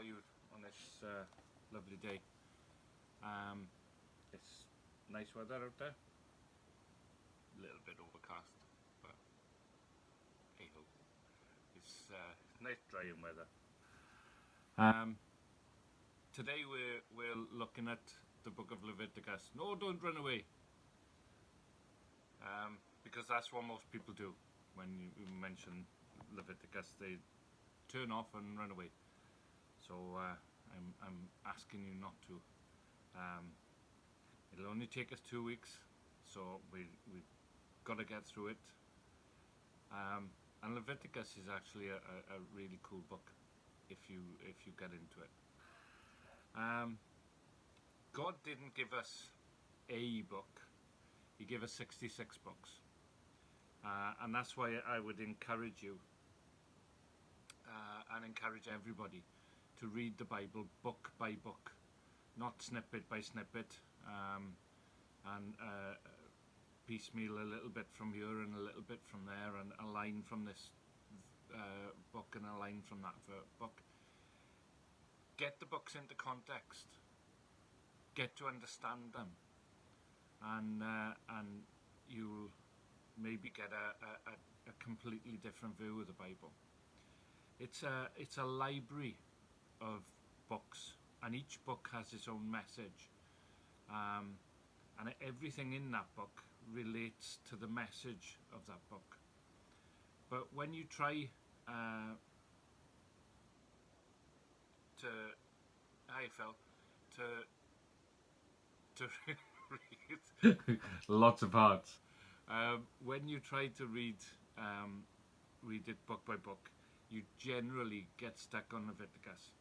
are you on this lovely day? It's nice weather out there. A little bit overcast, but hey ho. It's nice drying weather. Today we're looking at the book of Leviticus. No, don't run away. Because that's what most people do when you mention Leviticus. They turn off and run away. So I'm asking you not to. It'll only take us 2 weeks, so we've got to get through it. And Leviticus is actually a really cool book if you get into it. God didn't give us a book; He gave us 66 books, and that's why I would encourage you and encourage everybody to read the Bible book by book, not snippet by snippet, and piecemeal a little bit from here and a little bit from there, and a line from this book and a line from that book. Get the books into context. Get to understand them, and you'll maybe get a completely different view of the Bible. It's a library of books, and each book has its own message, and everything in that book relates to the message of that book. But when you try to read lots of hearts. When you try to read it book by book, you generally get stuck on Leviticus.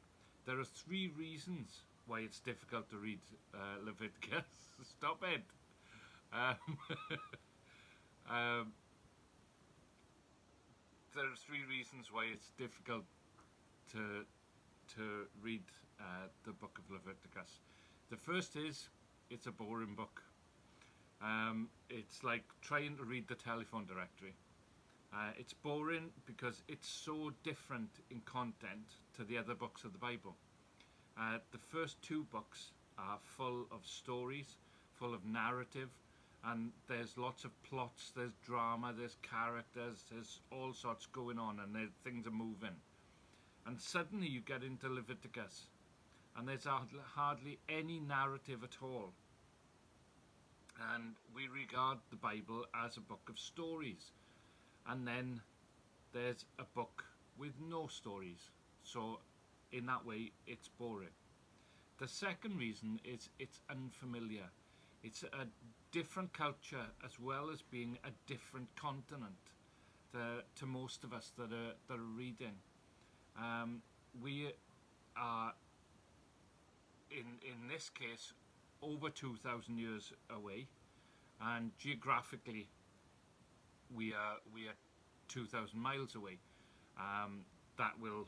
There are 3 reasons why it's difficult to read Leviticus. Stop it. There are 3 reasons why it's difficult to read the book of Leviticus. The first is it's a boring book. It's like trying to read the telephone directory. It's boring because it's so different in content to the other books of the Bible. The first 2 books are full of stories, full of narrative, and there's lots of plots, there's drama, there's characters, there's all sorts going on, and things are moving. And suddenly you get into Leviticus, and there's hardly any narrative at all. And we regard the Bible as a book of stories. And then there's a book with no stories. So in that way, it's boring. The second reason is it's unfamiliar. It's a different culture as well as being a different continent to most of us that are reading. We are, in this case, over 2,000 years away, and geographically we are 2,000 miles away. That will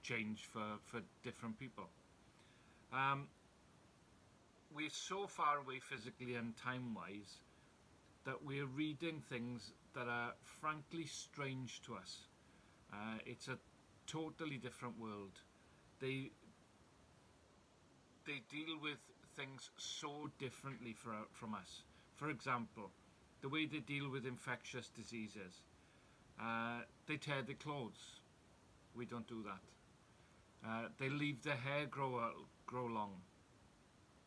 change for different people. We're so far away physically and time-wise that we're reading things that are frankly strange to us. It's a totally different world. They deal with things so differently from us. For example, the way they deal with infectious diseases. They tear their clothes. We don't do that. They leave their hair grow long.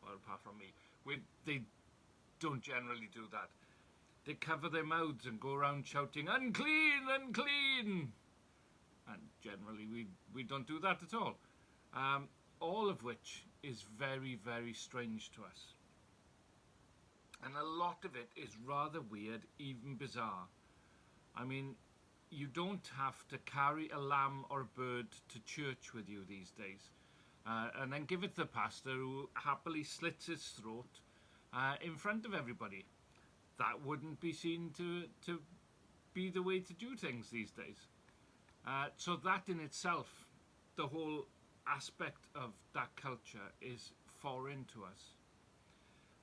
Well, apart from me. They don't generally do that. They cover their mouths and go around shouting, "Unclean, unclean!" And generally we don't do that at all. All of which is very, very strange to us. And a lot of it is rather weird, even bizarre. I mean, you don't have to carry a lamb or a bird to church with you these days. And then give it to the pastor who happily slits his throat in front of everybody. That wouldn't be seen to be the way to do things these days. So that in itself, the whole aspect of that culture is foreign to us.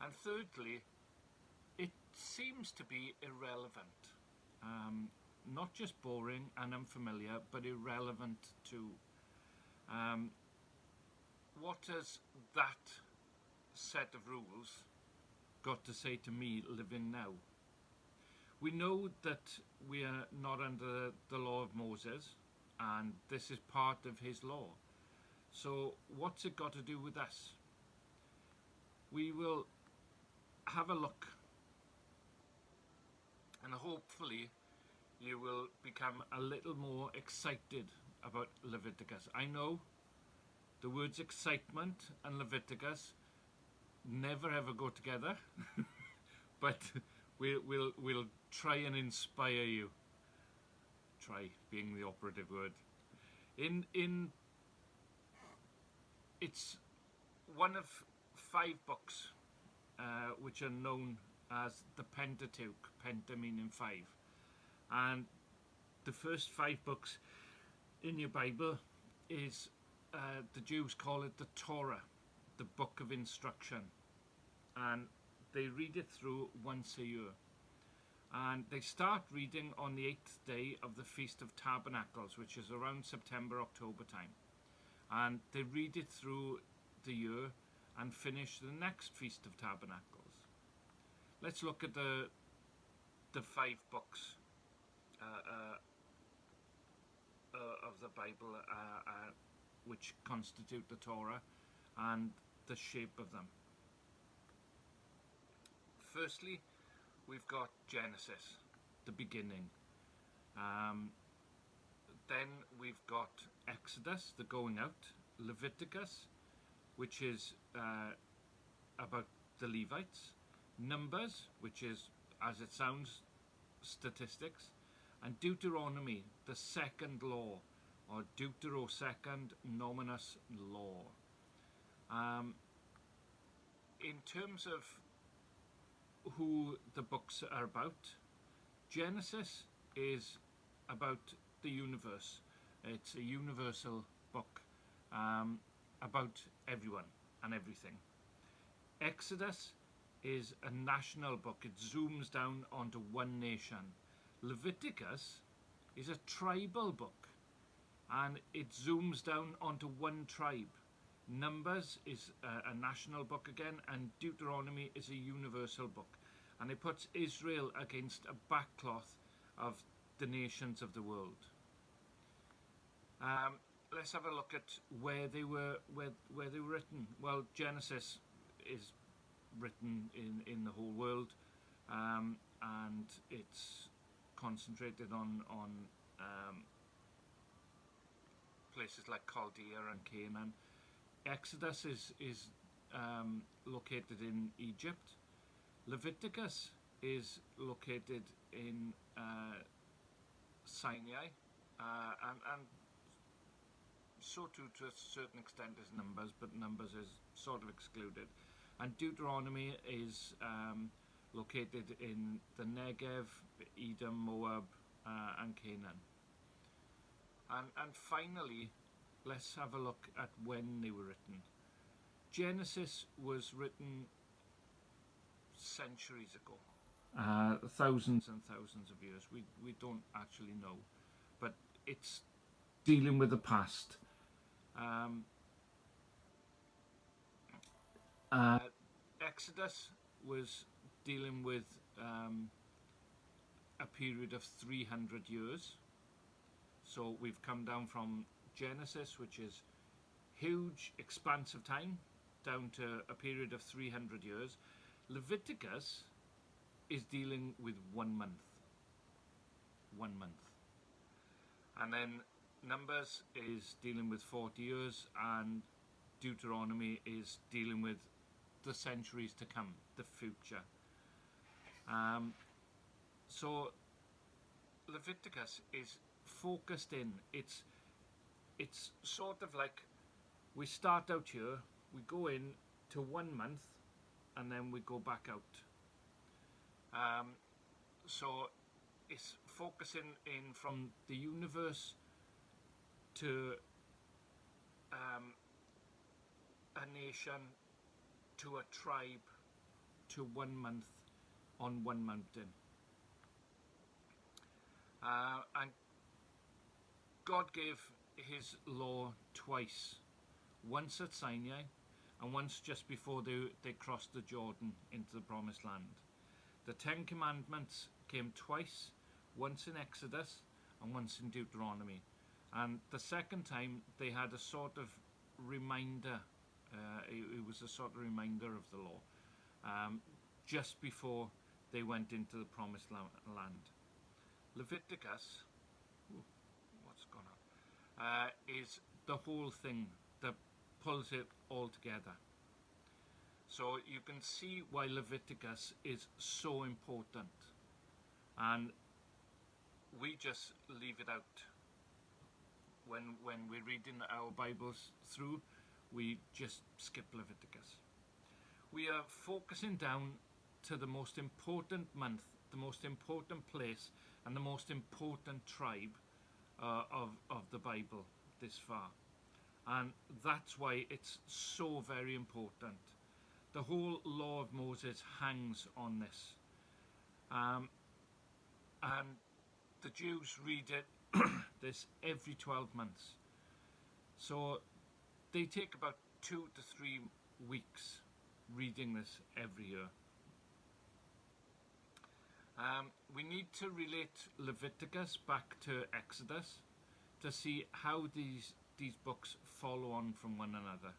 And thirdly, it seems to be irrelevant. Not just boring and unfamiliar, but irrelevant too. what has that set of rules got to say to me living now? We know that we are not under the law of Moses, and this is part of his law. So what's it got to do with us? We will have a look, and hopefully you will become a little more excited about Leviticus. I know the words excitement and Leviticus never ever go together, but we'll try and inspire you. Try being the operative word. It's one of 5 books which are known as the Pentateuch, penta meaning 5. And the first 5 books in your Bible is, the Jews call it the Torah, the book of instruction. And they read it through once a year. And they start reading on the 8th day of the Feast of Tabernacles, which is around September, October time. And they read it through the year and finish the next Feast of Tabernacles. Let's look at the 5 books of the Bible which constitute the Torah and the shape of them. Firstly, we've got Genesis, the beginning. Then we've got Exodus, the going out. Leviticus, which is about the Levites. Numbers, which is, as it sounds, statistics. And Deuteronomy, the second law, or Deutero-second nominus law. In terms of who the books are about, Genesis is about the universe. It's a universal book about everyone and everything. Exodus is a national book. It zooms down onto one nation. Leviticus is a tribal book, and it zooms down onto one tribe. Numbers is a national book again, and Deuteronomy is a universal book, and it puts Israel against a backcloth of the nations of the world. Let's have a look at where they were written. Well, Genesis is written in the whole world, and it's concentrated on places like Chaldea and Canaan. Exodus is located in Egypt. Leviticus is located in Sinai, and so too to a certain extent is Numbers, but Numbers is sort of excluded. And Deuteronomy is located in the Negev, Edom, Moab, and Canaan. And finally, let's have a look at when they were written. Genesis was written centuries ago, thousands and thousands of years. We don't actually know, but it's dealing with the past. Exodus was dealing with a period of 300 years. So we've come down from Genesis, which is huge expanse of time, down to a period of 300 years. Leviticus is dealing with 1 month. 1 month. And then Numbers is dealing with 40 years, and Deuteronomy is dealing with the centuries to come, the future. So Leviticus is focused in. It's sort of like we start out here, we go in to 1 month, and then we go back out. So it's focusing in from the universe to a nation, to a tribe, to 1 month on one mountain. And God gave his law twice once at Sinai and once just before they crossed the Jordan into the Promised Land. The Ten Commandments came twice, once in Exodus and once in Deuteronomy. And the second time they had a sort of reminder, it was a sort of reminder of the law, just before they went into the Promised Land. Leviticus, what's going on, is the whole thing that pulls it all together. So you can see why Leviticus is so important, and we just leave it out. When we're reading our Bibles through, we just skip Leviticus. We are focusing down to the most important month, the most important place, and the most important tribe of the Bible this far. And that's why it's so very important. The whole law of Moses hangs on this. And the Jews read it this every 12 months. So they take about 2 to 3 weeks reading this every year. We need to relate Leviticus back to Exodus to see how these books follow on from one another.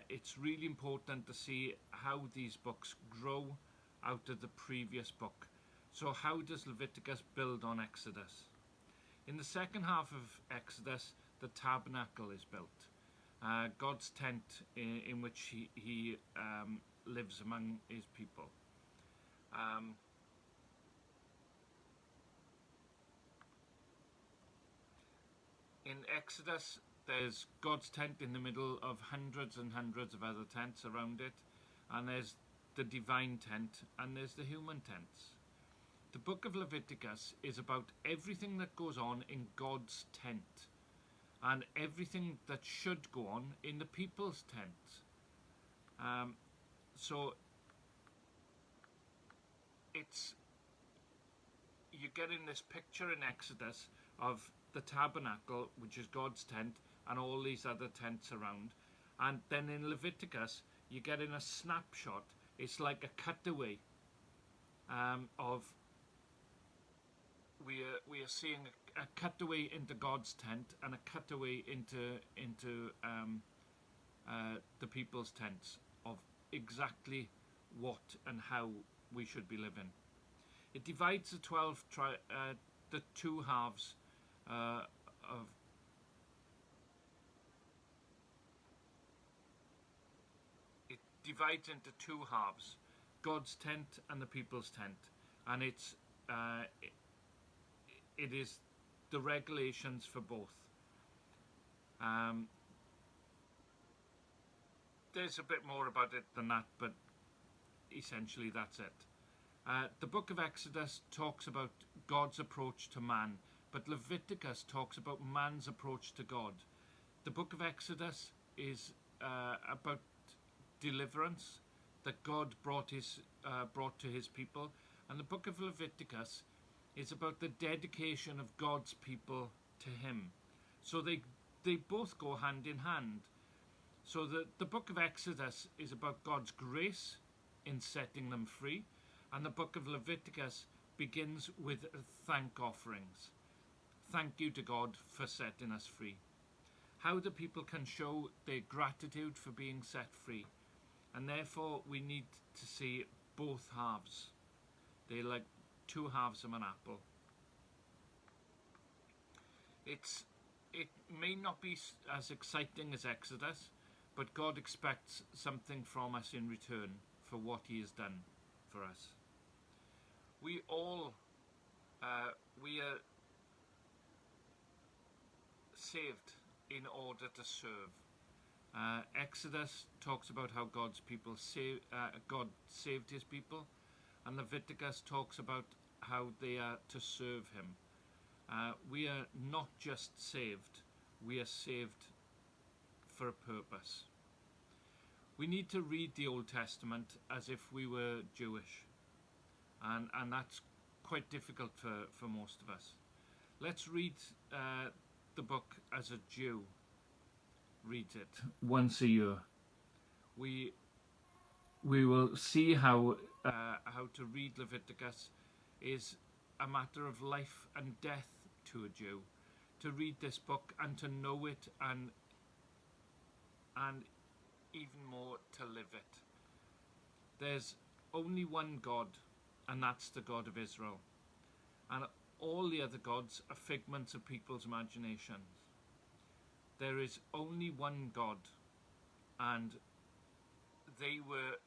It's really important to see how these books grow out of the previous book. So how does Leviticus build on Exodus? In the second half of Exodus, the tabernacle is built. God's tent in which he lives among his people. In Exodus, there's God's tent in the middle of hundreds and hundreds of other tents around it, and there's the divine tent, and there's the human tents. The book of Leviticus is about everything that goes on in God's tent, and everything that should go on in the people's tent. So you're getting this picture in Exodus of the tabernacle, which is God's tent, and all these other tents around. And then in Leviticus, you're getting a snapshot. It's like a cutaway of we are seeing a cutaway into God's tent and a cutaway into the people's tents of exactly what and how we should be living. It divides the the two halves of it divides into two halves, God's tent and the people's tent, and it is the regulations for both. There's a bit more about it than that, but essentially that's it. The book of Exodus talks about God's approach to man, but Leviticus talks about man's approach to God. The book of Exodus is about deliverance that God brought to his people, and the book of Leviticus is about the dedication of God's people to him. So they both go hand in hand. So the book of Exodus is about God's grace in setting them free, and the book of Leviticus begins with thank offerings. Thank you to God for setting us free. How the people can show their gratitude for being set free. And therefore we need to see both halves. They're like two halves of an apple. It may not be as exciting as Exodus, but God expects something from us in return for what he has done for us. We all we are saved in order to serve. Exodus talks about how God saved his people, and Leviticus talks about how they are to serve him. We are not just saved, we are saved for a purpose. We need to read the Old Testament as if we were Jewish, and that's quite difficult for most of us. Let's read the book as a Jew. reads it once a year. We will see how to read Leviticus is a matter of life and death to a Jew. To read this book and to know it, and even more to live it. There's only one God, and that's the God of Israel. And all the other gods are figments of people's imaginations. There is only one God, and they were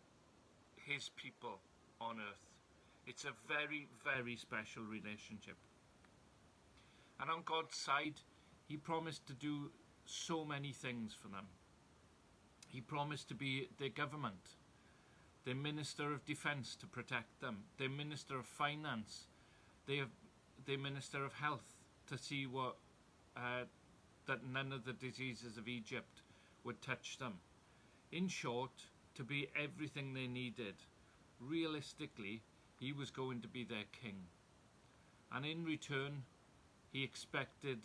his people on earth. It's a very, very special relationship. And on God's side, he promised to do so many things for them. He promised to be their government, their minister of defense to protect them, their minister of finance, their minister of health to see that none of the diseases of Egypt would touch them. In short, to be everything they needed. Realistically, he was going to be their king. And in return, he expected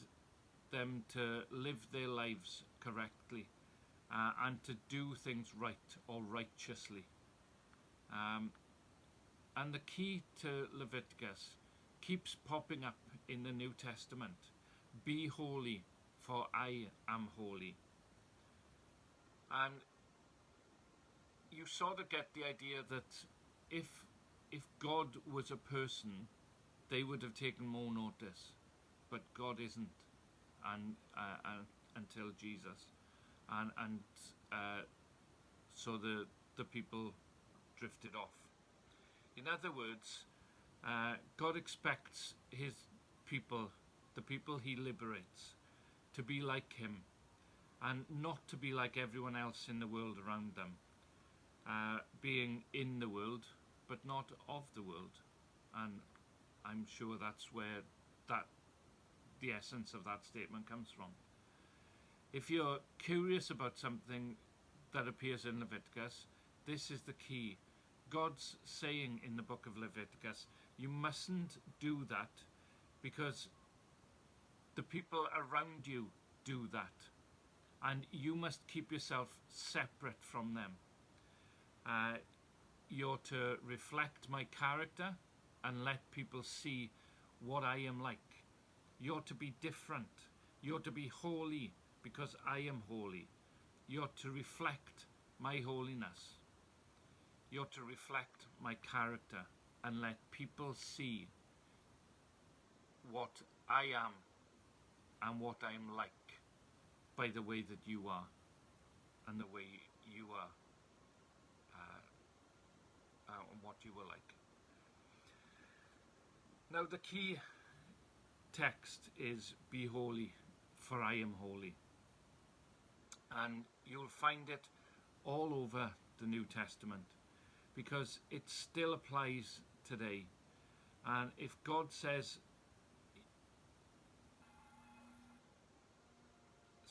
them to live their lives correctly and to do things right or righteously. And the key to Leviticus keeps popping up in the New Testament. Be holy, for I am holy. And you sort of get the idea that if God was a person, they would have taken more notice. But God isn't, until Jesus, and so the people drifted off. In other words, God expects his people, the people he liberates, to be like him, and not to be like everyone else in the world around them, being in the world, but not of the world. And I'm sure that's where the essence of that statement comes from. If you're curious about something that appears in Leviticus, this is the key. God's saying in the book of Leviticus, you mustn't do that because the people around you do that. And you must keep yourself separate from them. You're to reflect my character and let people see what I am like. You're to be different. You're to be holy because I am holy. You're to reflect my holiness. You're to reflect my character and let people see what I am and what I am like by the way that you are and the way you are and what you were like. Now the key text is be holy, for I am holy. And you'll find it all over the New Testament because it still applies today. And if God says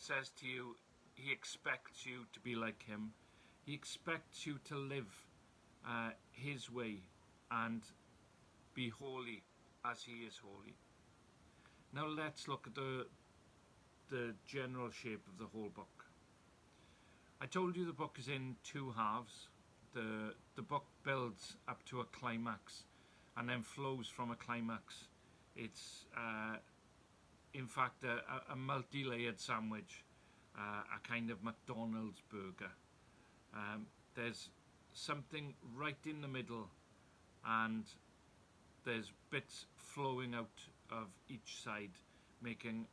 to you, he expects you to be like him. He expects you to live his way and be holy as he is holy. Now let's look at the general shape of the whole book. I told you the book is in two halves. The book builds up to a climax and then flows from a climax. It's in fact a multi-layered sandwich, a kind of McDonald's burger. There's something right in the middle and there's bits flowing out of each side, making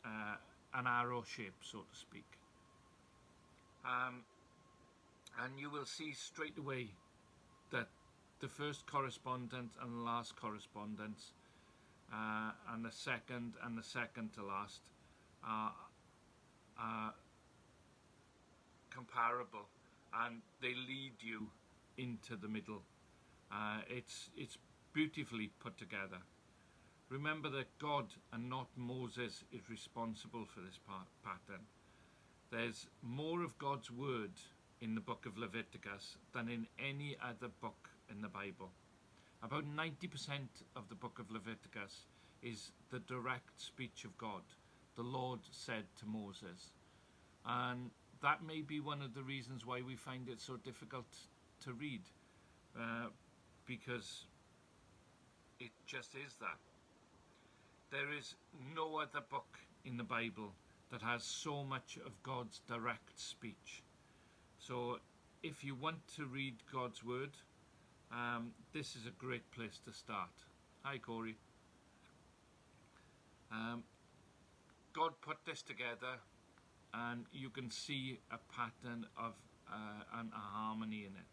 an arrow shape, so to speak. And you will see straight away that the first correspondence and the last correspondence and the second to last are comparable, and they lead you into the middle. It's beautifully put together. Remember that God and not Moses is responsible for this pattern. There's more of God's word in the book of Leviticus than in any other book in the Bible. About 90% of the book of Leviticus is the direct speech of God. The Lord said to Moses. And that may be one of the reasons why we find it so difficult to read, because it just is that. There is no other book in the Bible that has so much of God's direct speech. So if you want to read God's word, this is a great place to start. Hi, Corey. God put this together, and you can see a pattern of and a harmony in it.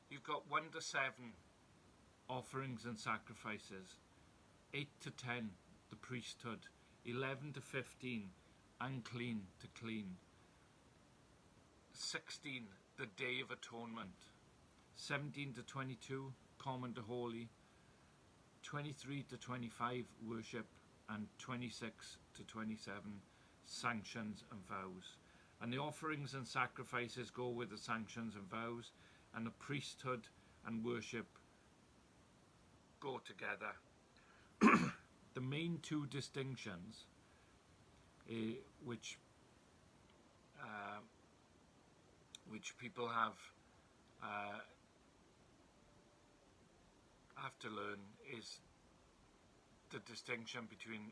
You've got 1 to 7 offerings and sacrifices, 8 to 10 the priesthood, 11 to 15 unclean to clean, 16 the Day of Atonement, 17 to 22 common to holy, 23 to 25 worship, and 26 to 27 sanctions and vows. And the offerings and sacrifices go with the sanctions and vows, and the priesthood and worship go together. The main two distinctions, which people have to learn, is the distinction between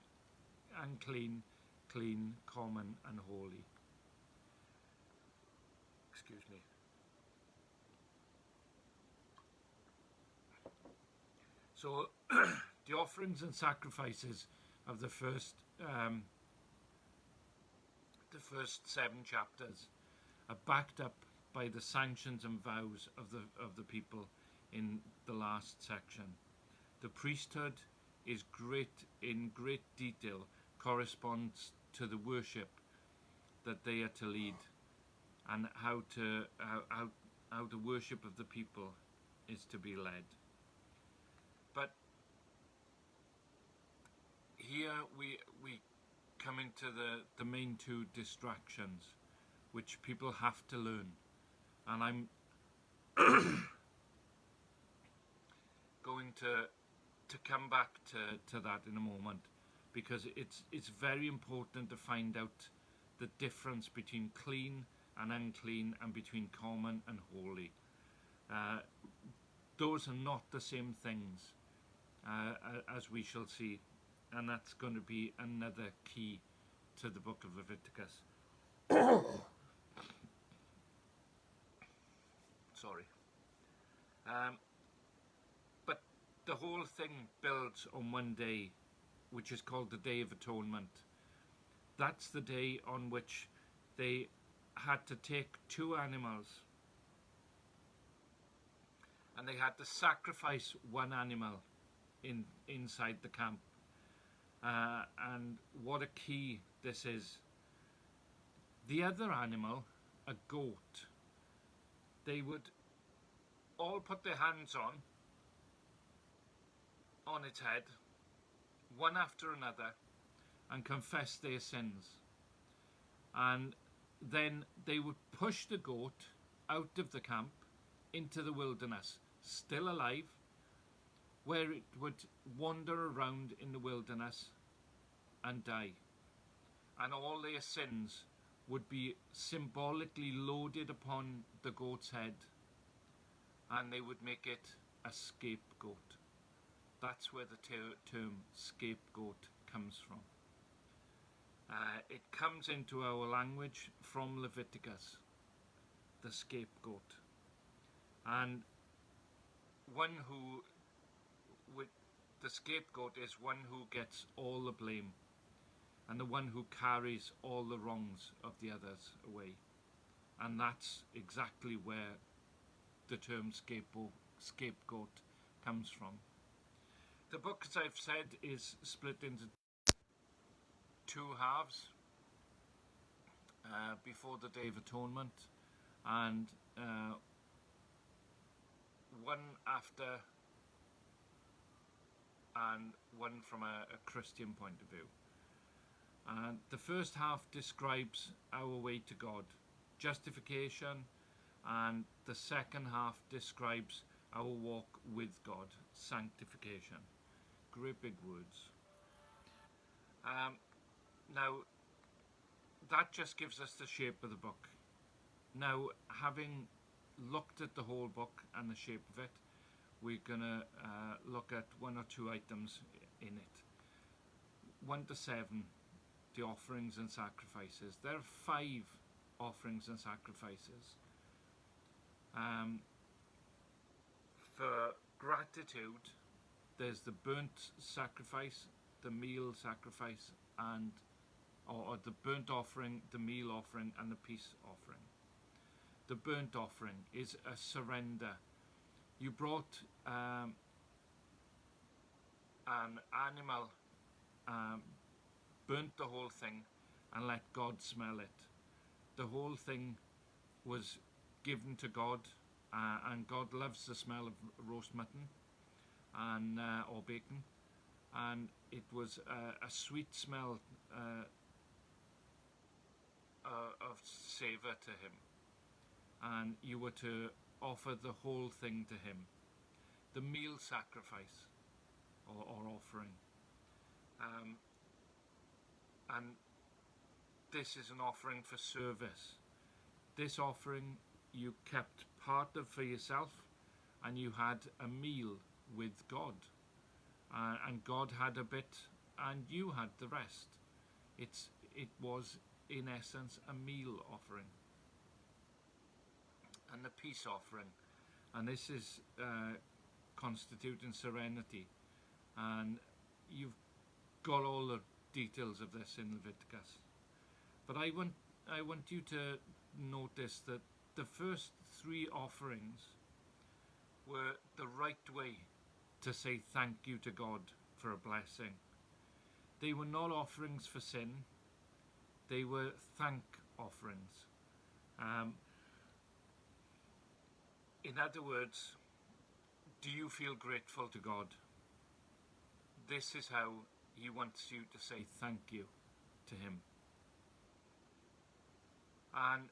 unclean, clean, common, and holy. Excuse me. So the offerings and sacrifices of the first 7 chapters are backed up by the sanctions and vows of the people in the last section. The priesthood is in great detail corresponds to the worship that they are to lead, and how the worship of the people is to be led. But here we come into the main two distractions, which people have to learn, and I'm going to come back to that in a moment, because it's very important to find out the difference between clean and unclean, and between common and holy. Those are not the same things, as we shall see, and that's going to be another key to the book of Leviticus. Sorry. But the whole thing builds on one day, which is called the Day of Atonement. That's the day on which they had to take 2 animals, and they had to sacrifice 1 animal inside the camp. And what a key this is. The other animal, a goat, they would all put their hands on its head, one after another, and confess their sins. And then they would push the goat out of the camp into the wilderness, still alive, where it would wander around in the wilderness and die. And all their sins would be symbolically loaded upon the goat's head, and they would make it a scapegoat. That's where the term scapegoat comes from. It comes into our language from Leviticus, the scapegoat. And the scapegoat is one who gets all the blame, and the one who carries all the wrongs of the others away. And that's exactly where the term scapegoat comes from. The book, as I've said, is split into 2 halves, before the Day of Atonement, and one after, and one from a Christian point of view. And the first half describes our way to God, justification, and the second half describes our walk with God, sanctification. Great big words. Now, that just gives us the shape of the book. Now, having looked at the whole book and the shape of it, we're going to look at one or two items in it. 1 to 7, the offerings and sacrifices. There are 5 offerings and sacrifices. For gratitude, there's the burnt sacrifice, the meal sacrifice, and or the burnt offering, the meal offering, and the peace offering. The burnt offering is a surrender. You brought an animal, burnt the whole thing, and let God smell it. The whole thing was given to God, and God loves the smell of roast mutton and or bacon, and it was a sweet smell of savour to him, and you were to offer the whole thing to him. The meal sacrifice or offering, and this is an offering for service. This offering you kept part of for yourself, and you had a meal with God, and God had a bit and you had the rest. It was in essence a meal offering. And the peace offering, and this is constituting serenity, and you've got all the details of this in Leviticus, but I want you to notice that the first 3 offerings were the right way to say thank you to God for a blessing. They were not offerings for sin, they were thank offerings. In other words, do you feel grateful to God? This is how he wants you to say thank you to him. And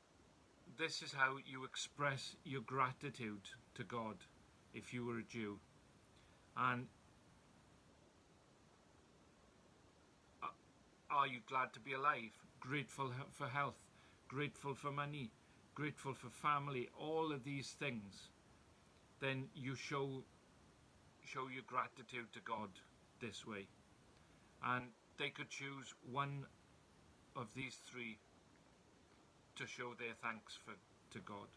this is how you express your gratitude to God if you were a Jew. And are you glad to be alive? Grateful for health, grateful for money, grateful for family, all of these things. Then you show your gratitude to God this way. And they could choose one of these 3 to show their thanks to God.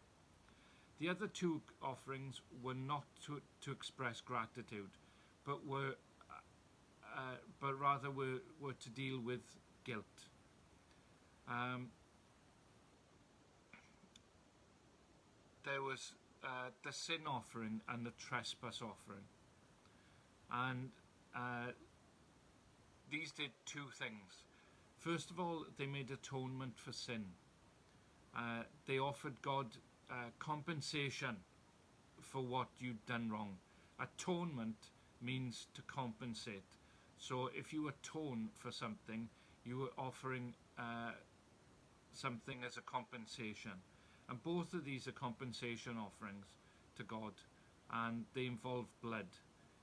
The other 2 offerings were not to express gratitude, but rather were to deal with guilt. There was the sin offering and the trespass offering, and these did 2 things. First of all, they made atonement for sin. They offered God compensation for what you'd done wrong. Atonement means to compensate. So if you atone for something, you were offering something as a compensation. And both of these are compensation offerings to God, and they involve blood.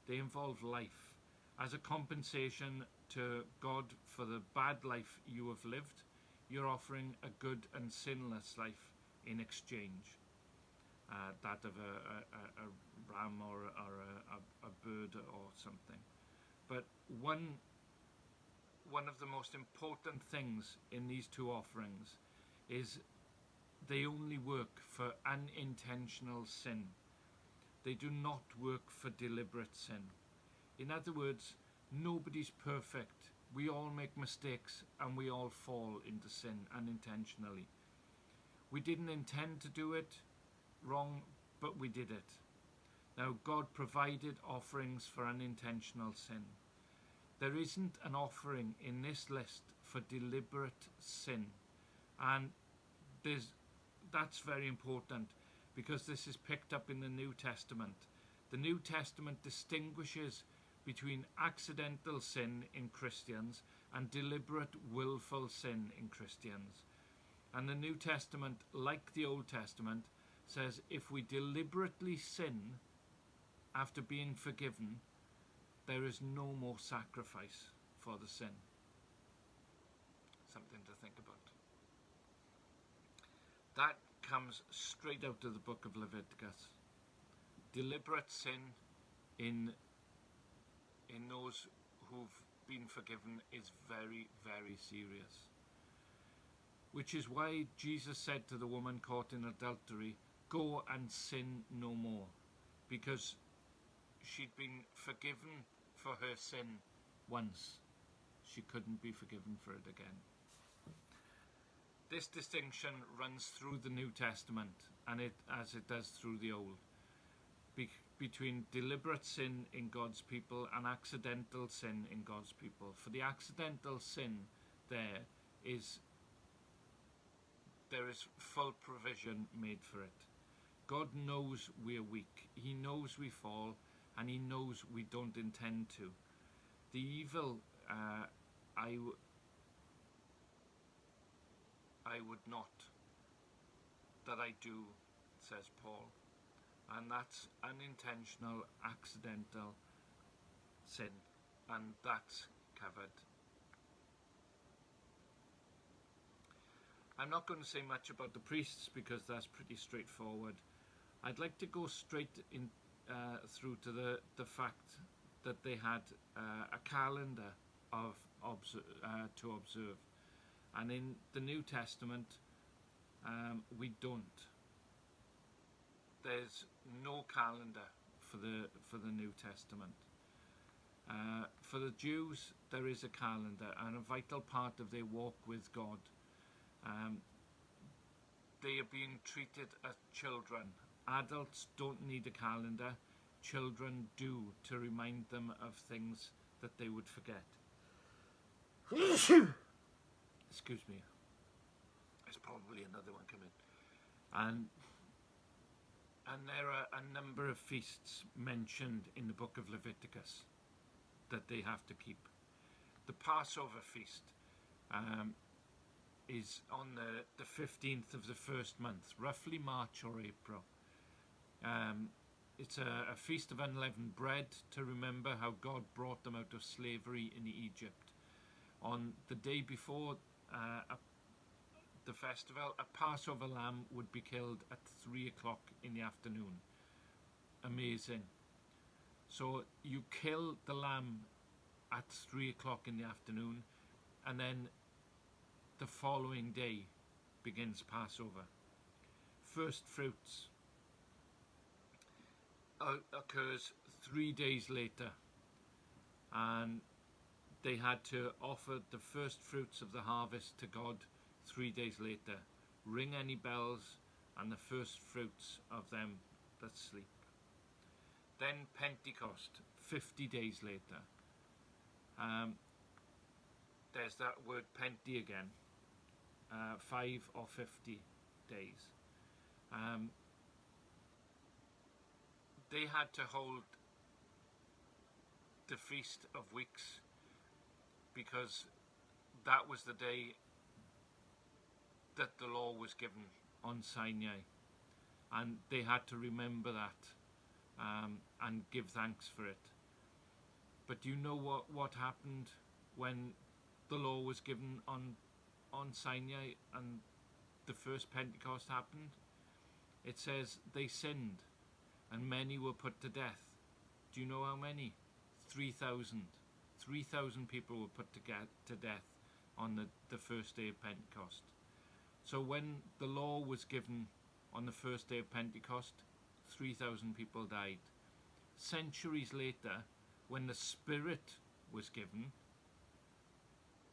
They involve life. As a compensation to God for the bad life you have lived, you're offering a good and sinless life in exchange. That of a ram or a bird or something. But one of the most important things in these 2 offerings is they only work for unintentional sin. They do not work for deliberate sin. In other words, nobody's perfect. We all make mistakes and we all fall into sin unintentionally. We didn't intend to do it wrong, but we did it. Now, God provided offerings for unintentional sin. There isn't an offering in this list for deliberate sin. And that's very important, because this is picked up in the New Testament. The New Testament distinguishes between accidental sin in Christians and deliberate willful sin in Christians. And the New Testament, like the Old Testament, says if we deliberately sin after being forgiven, there is no more sacrifice for the sin. Something to think about. That comes straight out of the book of Leviticus. Deliberate sin in those who've been forgiven is very, very serious. Which is why Jesus said to the woman caught in adultery, "Go and sin no more," because she'd been forgiven for her sin once. She couldn't be forgiven for it again. This distinction runs through the New Testament, and as it does through the Old, between deliberate sin in God's people and accidental sin in God's people. For the accidental sin, there is full provision made for it. God knows we're weak. He knows we fall, and He knows we don't intend to. The evil I would not, that I do, says Paul. And that's unintentional, accidental sin. And that's covered. I'm not going to say much about the priests because that's pretty straightforward. I'd like to go straight in through to the fact that they had a calendar to observe, and in the New Testament we don't. There's no calendar for the New Testament. For the Jews, there is a calendar, and a vital part of their walk with God. They are being treated as children. Adults don't need a calendar. Children do, to remind them of things that they would forget. Excuse me. There's probably another one coming. And there are a number of feasts mentioned in the book of Leviticus that they have to keep. The Passover feast is on the 15th of the first month, roughly March or April. It's a feast of unleavened bread to remember how God brought them out of slavery in Egypt. On the day before the festival, a Passover lamb would be killed at 3 o'clock in the afternoon. Amazing. So you kill the lamb at 3 o'clock in the afternoon, and then the following day begins Passover. First fruits occurs 3 days later, and they had to offer the first fruits of the harvest to God 3 days later. Ring any bells, and the first fruits of them that sleep. Then Pentecost, 50 days later. There's that word Penti again. 5 or 50 days. They had to hold the Feast of Weeks because that was the day that the law was given on Sinai, and they had to remember that and give thanks for it. But do you know what happened when the law was given on Sinai and the first Pentecost happened? It says they sinned and many were put to death. Do you know how many? 3,000. 3,000 people were put to death on the first day of Pentecost. So when the law was given on the first day of Pentecost, 3,000 people died. Centuries later, when the Spirit was given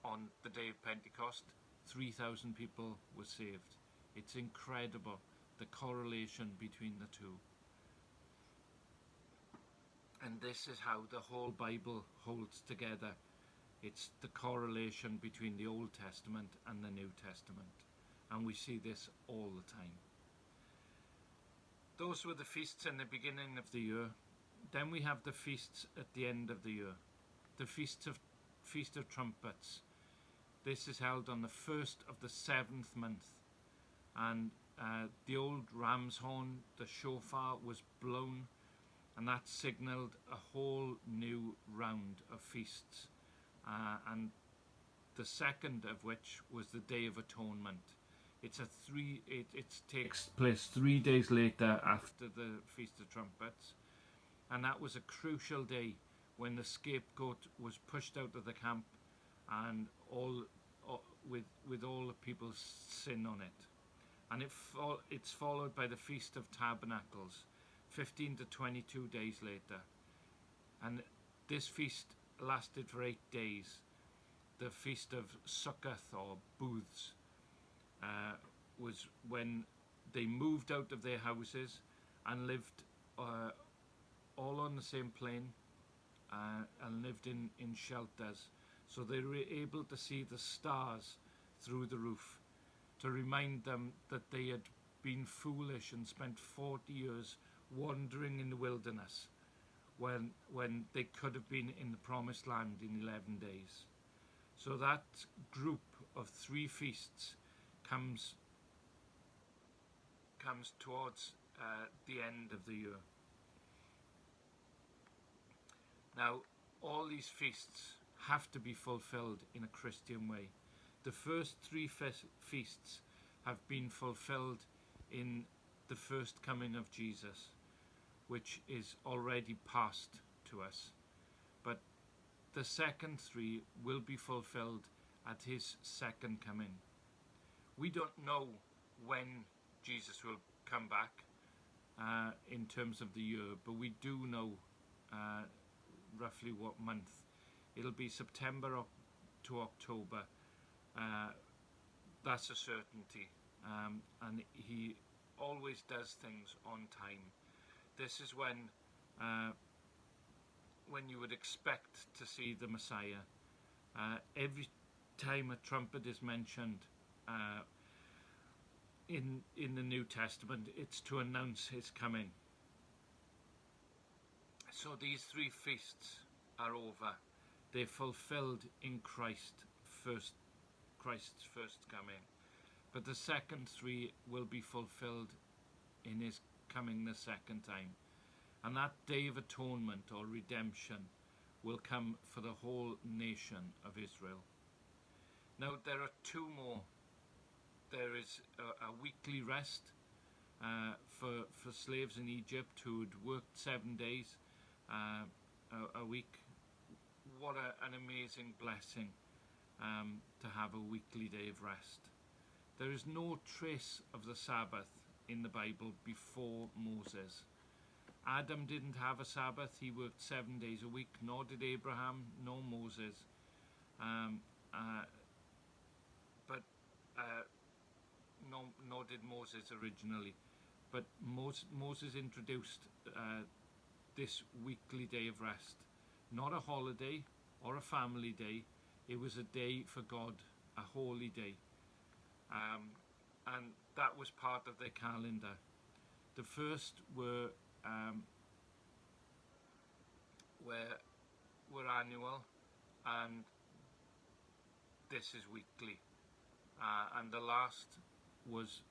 on the day of Pentecost, 3,000 people were saved. It's incredible, the correlation between the two. And this is how the whole Bible holds together. It's the correlation between the Old Testament and the New Testament. And we see this all the time. Those were the feasts in the beginning of the year. Then we have the feasts at the end of the year. The Feast of Trumpets. This is held on the first of the 7th month. And the old ram's horn, the shofar, was blown, and that signalled a whole new round of feasts. And the second of which was the Day of Atonement. It takes place 3 days later after the Feast of Trumpets, and that was a crucial day when the scapegoat was pushed out of the camp, and with all the people's sin on it. And it's followed by the Feast of Tabernacles, 15 to 22 days later. And this feast lasted for 8 days. The Feast of Succoth, or Booths, was when they moved out of their houses and lived all on the same plain, and lived in shelters. So they were able to see the stars through the roof, to remind them that they had been foolish and spent 40 years wandering in the wilderness when they could have been in the promised land in 11 days. So that group of 3 feasts comes towards the end of the year. Now, all these feasts have to be fulfilled in a Christian way. The first 3 feasts have been fulfilled in the first coming of Jesus, which is already past to us. But the second 3 will be fulfilled at his second coming. We don't know when Jesus will come back in terms of the year, but we do know roughly what month. It'll be September to October. That's a certainty. And he always does things on time. This is when you would expect to see the Messiah. Every time a trumpet is mentioned in the New Testament, it's to announce his coming. So these 3 feasts are over. They're fulfilled in Christ's first coming. But the second 3 will be fulfilled in his coming the second time. And that day of atonement or redemption will come for the whole nation of Israel. Now there are 2 more. There is a weekly rest for slaves in Egypt who had worked 7 days a week. What an amazing blessing to have a weekly day of rest. There is no trace of the Sabbath in the Bible before Moses. Adam didn't have a Sabbath. He worked 7 days a week, nor did Abraham, nor Moses. Nor did Moses originally. But Moses introduced this weekly day of rest. Not a holiday or a family day. It was a day for God, a holy day. And that was part of their calendar. The first were annual, and this is weekly. And the last was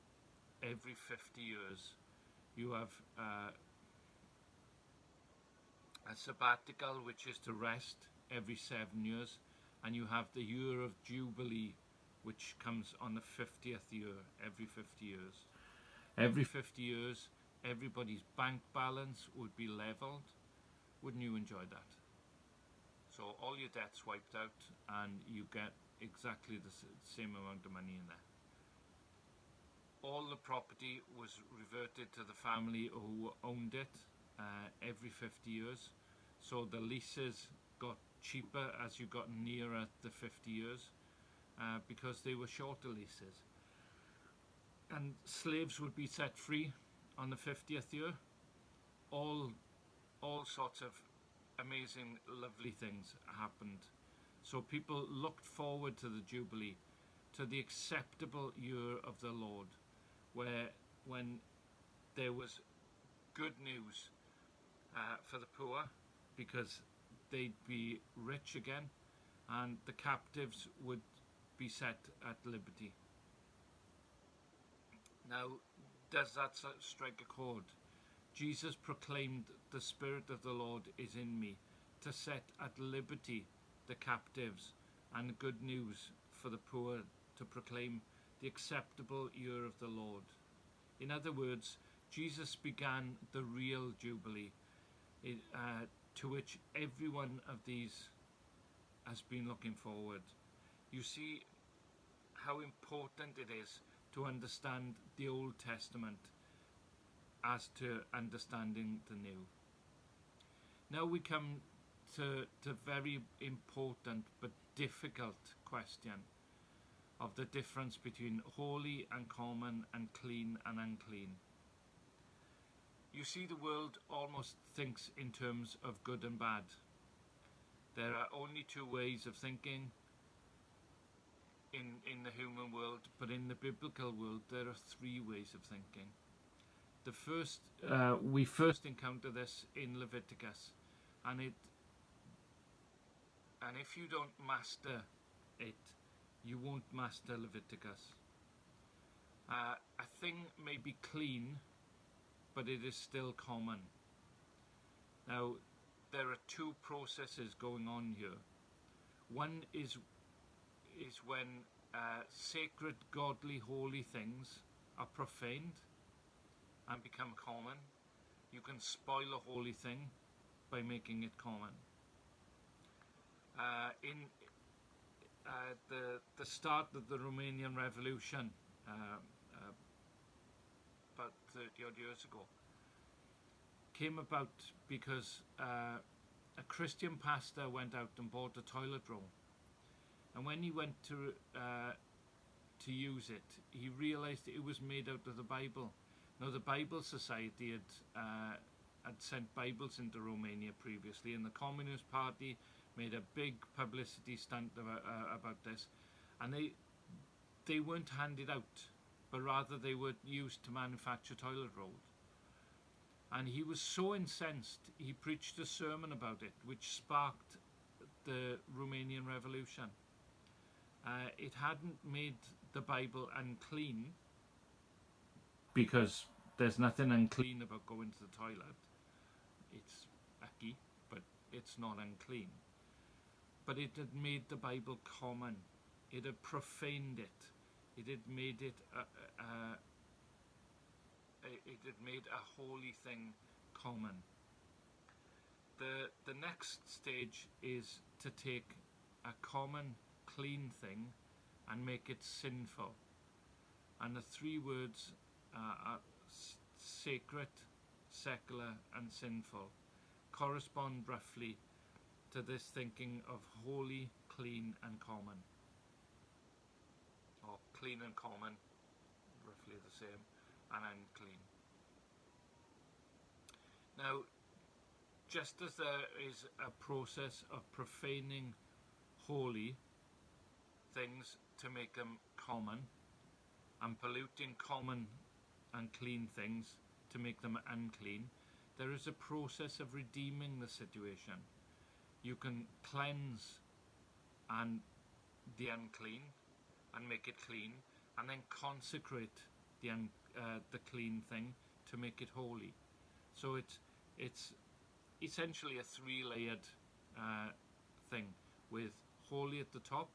every 50 years. You have a sabbatical, which is to rest every 7 years, and you have the year of Jubilee, which comes on the 50th year, every 50 years. Every 50 years, everybody's bank balance would be leveled. Wouldn't you enjoy that? So all your debt's wiped out, and you get exactly the same amount of money in there. All the property was reverted to the family who owned it every 50 years. So the leases got cheaper as you got nearer the 50 years because they were shorter leases. And slaves would be set free on the 50th year. All sorts of amazing, lovely things happened. So people looked forward to the Jubilee, to the acceptable year of the Lord, when there was good news for the poor, because they'd be rich again, and the captives would be set at liberty. Now, does that strike a chord? Jesus proclaimed, "The Spirit of the Lord is in me, to set at liberty the captives, and good news for the poor, to proclaim the acceptable year of the Lord. In other words, Jesus began the real Jubilee, to which every one of these has been looking forward. You see how important it is to understand the Old Testament as to understanding the New. Now we come to the very important but difficult question of the difference between holy and common and clean and unclean. You see, the world almost thinks in terms of good and bad. There are only two ways of thinking in the human world, but in the biblical world there are three ways of thinking. The first, we first encounter this in Leviticus, and if you don't master it, you won't master Leviticus. A thing may be clean, but it is still common. Now, there are two processes going on here. One is when sacred, godly, holy things are profaned and become common. You can spoil a holy thing by making it common. In the start of the Romanian Revolution, about 30 odd years ago, came about because a Christian pastor went out and bought a toilet roll, and when he went to use it, he realized it was made out of the Bible. Now, the Bible Society had sent Bibles into Romania previously, and the Communist Party made a big publicity stunt about this, and they weren't handed out, but rather they were used to manufacture toilet rolls. And he was so incensed, he preached a sermon about it, which sparked the Romanian Revolution. It hadn't made the Bible unclean, because there's nothing unclean about going to the toilet. It's icky, but it's not unclean. But it had made the Bible common. It had profaned it. It had made it a holy thing common. The next stage is to take a common, clean thing and make it sinful. And the three words are sacred, secular, and sinful, correspond roughly to this thinking of holy, clean, and common. Or clean and common, roughly the same, and unclean. Now, just as there is a process of profaning holy things to make them common, and polluting common and clean things to make them unclean, there is a process of redeeming the situation. You can cleanse the unclean and make it clean, and then consecrate the clean thing to make it holy. So it's essentially a three-layered thing, with holy at the top,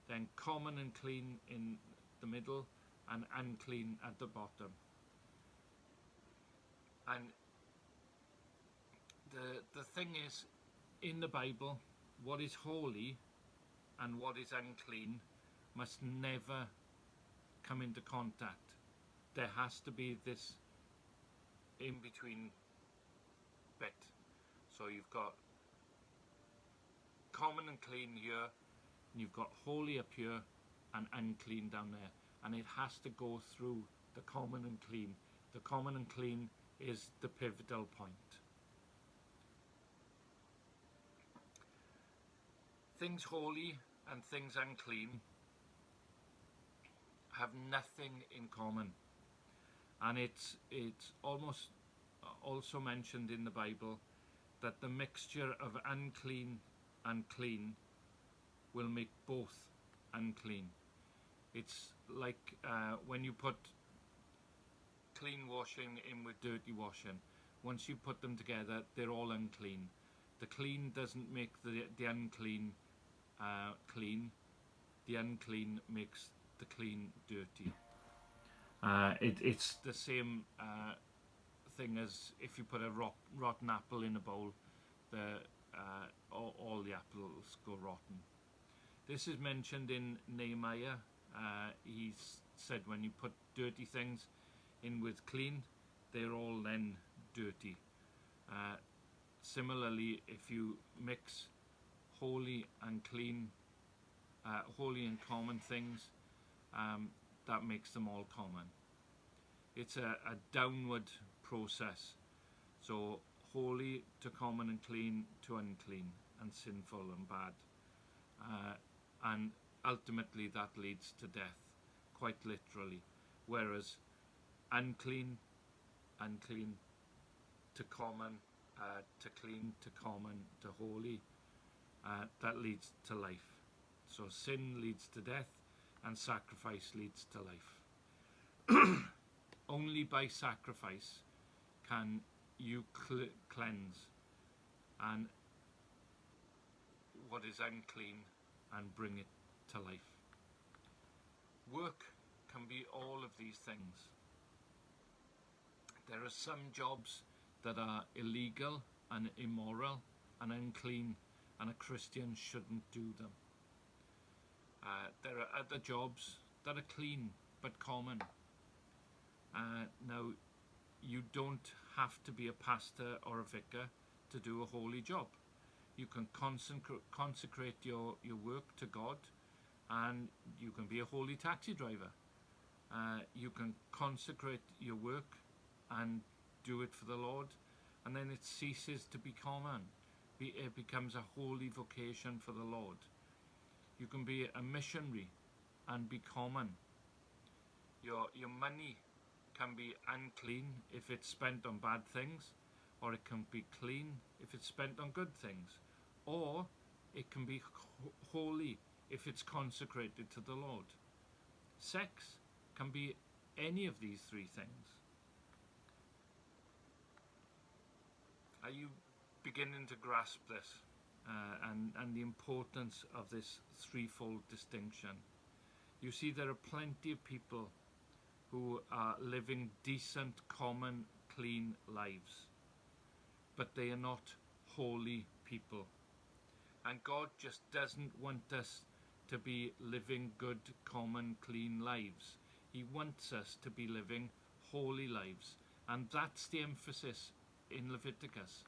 then common and clean in the middle, and unclean at the bottom. And the thing is, in the Bible, what is holy and what is unclean must never come into contact. There has to be this in-between bit. So you've got common and clean here, and you've got holy up here, and unclean down there. And it has to go through the common and clean. The common and clean is the pivotal point. Things holy and things unclean have nothing in common. And it's almost also mentioned in the Bible that the mixture of unclean and clean will make both unclean. It's like when you put clean washing in with dirty washing. Once you put them together, they're all unclean. The clean doesn't make the unclean clean. The unclean makes the clean dirty. It's the same thing as if you put a rotten apple in a bowl, all the apples go rotten. This is mentioned in Nehemiah. He's said when you put dirty things in with clean, they're all then dirty. Similarly, if you mix holy and clean, holy and common things, that makes them all common. It's a downward process. So holy to common and clean to unclean and sinful and bad. And ultimately that leads to death, quite literally. Whereas unclean to common, to clean to common to holy, that leads to life. So sin leads to death and sacrifice leads to life. Only by sacrifice can you cleanse and what is unclean and bring it to life. Work can be all of these things. There are some jobs that are illegal and immoral and unclean, and a Christian shouldn't do them. There are other jobs that are clean but common. Now, you don't have to be a pastor or a vicar to do a holy job. You can consecrate your work to God, and you can be a holy taxi driver. You can consecrate your work and do it for the Lord, and then it ceases to be common. It becomes a holy vocation for the Lord. You can be a missionary and be common. Your money can be unclean if it's spent on bad things, or it can be clean if it's spent on good things, or it can be holy if it's consecrated to the Lord. Sex can be any of these three things. Are you beginning to grasp this and the importance of this threefold distinction? You see, there are plenty of people who are living decent, common, clean lives, but they are not holy people. And God just doesn't want us to be living good, common, clean lives. He wants us to be living holy lives. And that's the emphasis in Leviticus.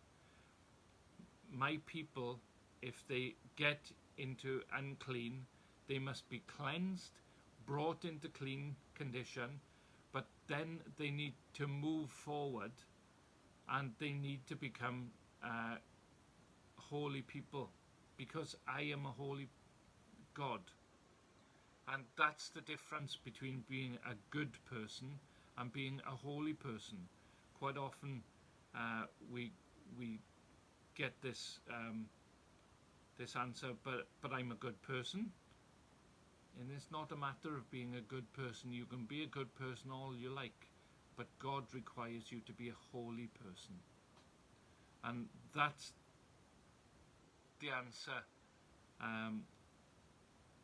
My people, if they get into unclean, they must be cleansed, brought into clean condition, but then they need to move forward and they need to become holy people, because I am a holy God. And that's the difference between being a good person and being a holy person. Quite often we get this answer, but I'm a good person. And it's not a matter of being a good person. You can be a good person all you like, but God requires you to be a holy person. And that's the answer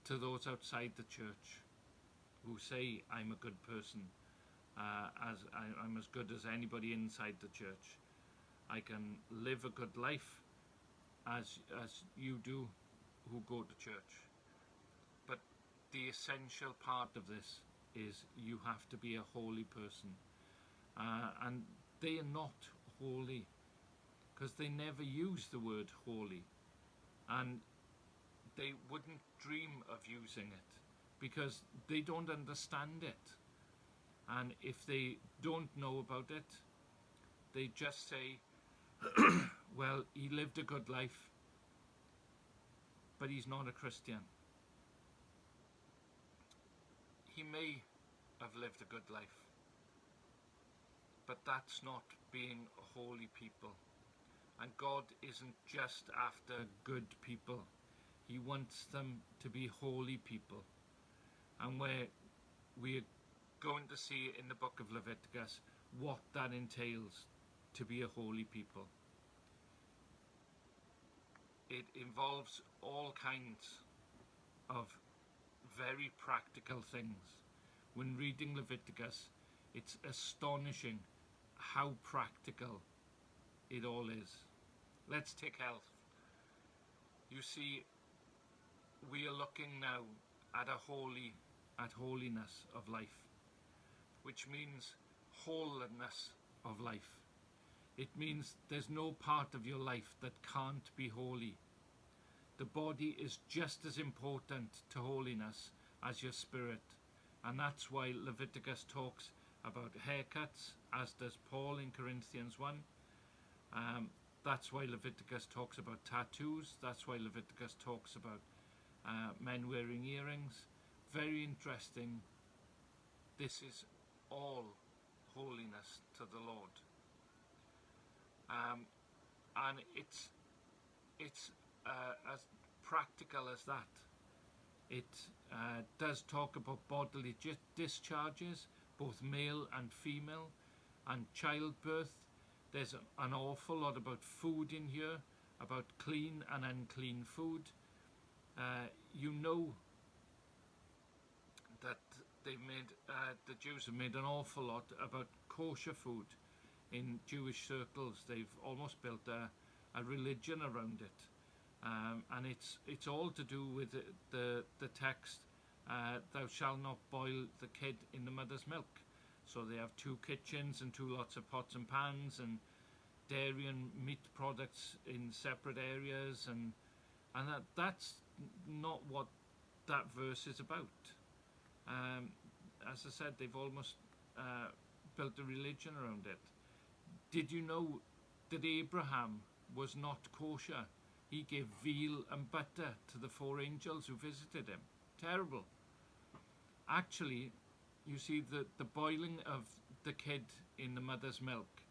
to those outside the church who say I'm a good person, as I'm as good as anybody inside the church. I can live a good life as you do who go to church. But the essential part of this is you have to be a holy person. And they are not holy because they never use the word holy. And they wouldn't dream of using it because they don't understand it. And if they don't know about it, they just say, well, he lived a good life, but he's not a Christian. He may have lived a good life, but that's not being a holy people. And God isn't just after good people. He wants them to be holy people. And we're going to see in the book of Leviticus what that entails to be a holy people. It involves all kinds of very practical things. When reading Leviticus, it's astonishing how practical it all is. Let's take health. You see, we are looking now at holiness of life, which means wholeness of life. It means there's no part of your life that can't be holy. The body is just as important to holiness as your spirit, and that's why Leviticus talks about haircuts, as does Paul in Corinthians 1. That's why Leviticus talks about tattoos. That's why Leviticus talks about men wearing earrings. Very interesting. This is all holiness to the Lord. And it's as practical as that. It does talk about bodily discharges, both male and female, and childbirth. There's an awful lot about food in here, about clean and unclean food. You know that the Jews have made an awful lot about kosher food in Jewish circles. They've almost built a religion around it, and it's all to do with the text, "Thou shalt not boil the kid in the mother's milk." So they have 2 kitchens and 2 lots of pots and pans, and dairy and meat products in separate areas, and that's not what that verse is about. As I said, they've almost built a religion around it. Did you know that Abraham was not kosher? He gave veal and butter to the 4 angels who visited him. Terrible. Actually, you see, the boiling of the kid in the mother's milk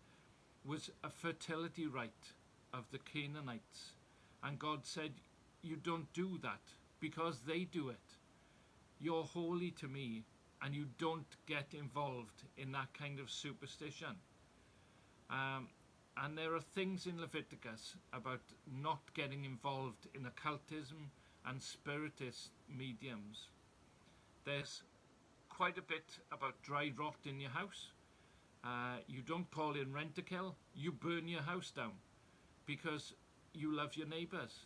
was a fertility rite of the Canaanites. And God said, you don't do that because they do it. You're holy to me, and you don't get involved in that kind of superstition. And there are things in Leviticus about not getting involved in occultism and spiritist mediums. There's quite a bit about dry rot in your house. You don't call in rent-a-kill, you burn your house down because you love your neighbours.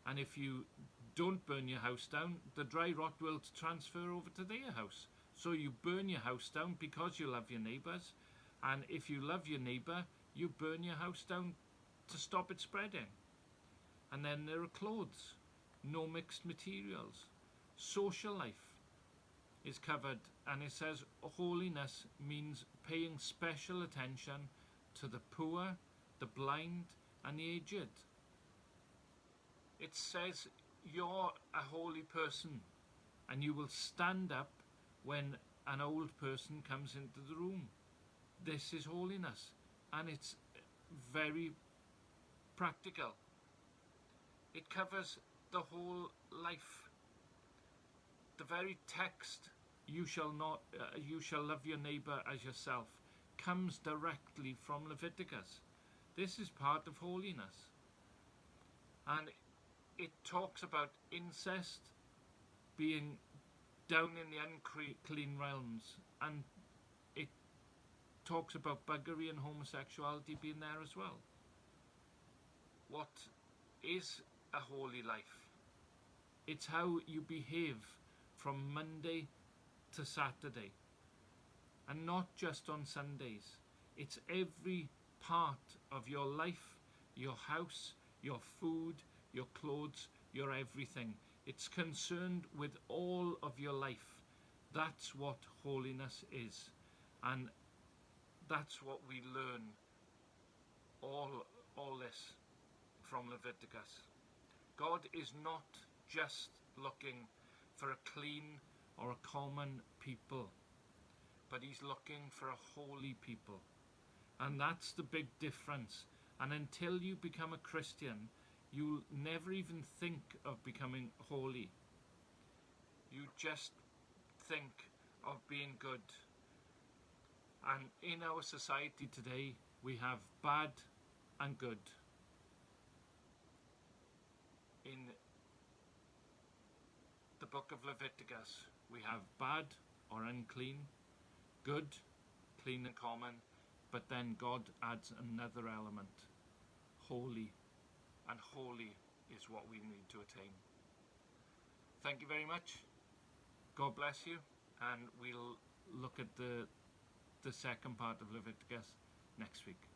And if you don't burn your house down, the dry rot will transfer over to their house. So you burn your house down because you love your neighbours. And if you love your neighbour, you burn your house down to stop it spreading. And then there are clothes, no mixed materials. Social life is covered, and it says holiness means paying special attention to the poor, the blind, and the aged. It says you're a holy person, and you will stand up when an old person comes into the room. This is holiness, and it's very practical. It covers the whole life. The very text, you shall love your neighbour as yourself, comes directly from Leviticus. This is part of holiness. And it talks about incest being down in the unclean realms, and it talks about buggery and homosexuality being there as well. What is a holy life? It's how you behave from Monday to Saturday, and not just on Sundays. It's every part of your life, your house, your food, your clothes, your everything. It's concerned with all of your life. That's what holiness is, and that's what we learn all this from Leviticus. God is not just looking for a clean or a common people, but he's looking for a holy people. And that's the big difference. And until you become a Christian, you'll never even think of becoming holy. You just think of being good. And in our society today, we have bad and good. In the book of Leviticus, we have bad or unclean, good, clean and common, but then God adds another element, holy, and holy is what we need to attain. Thank you very much. God bless you, and we'll look at the second part of Leviticus next week.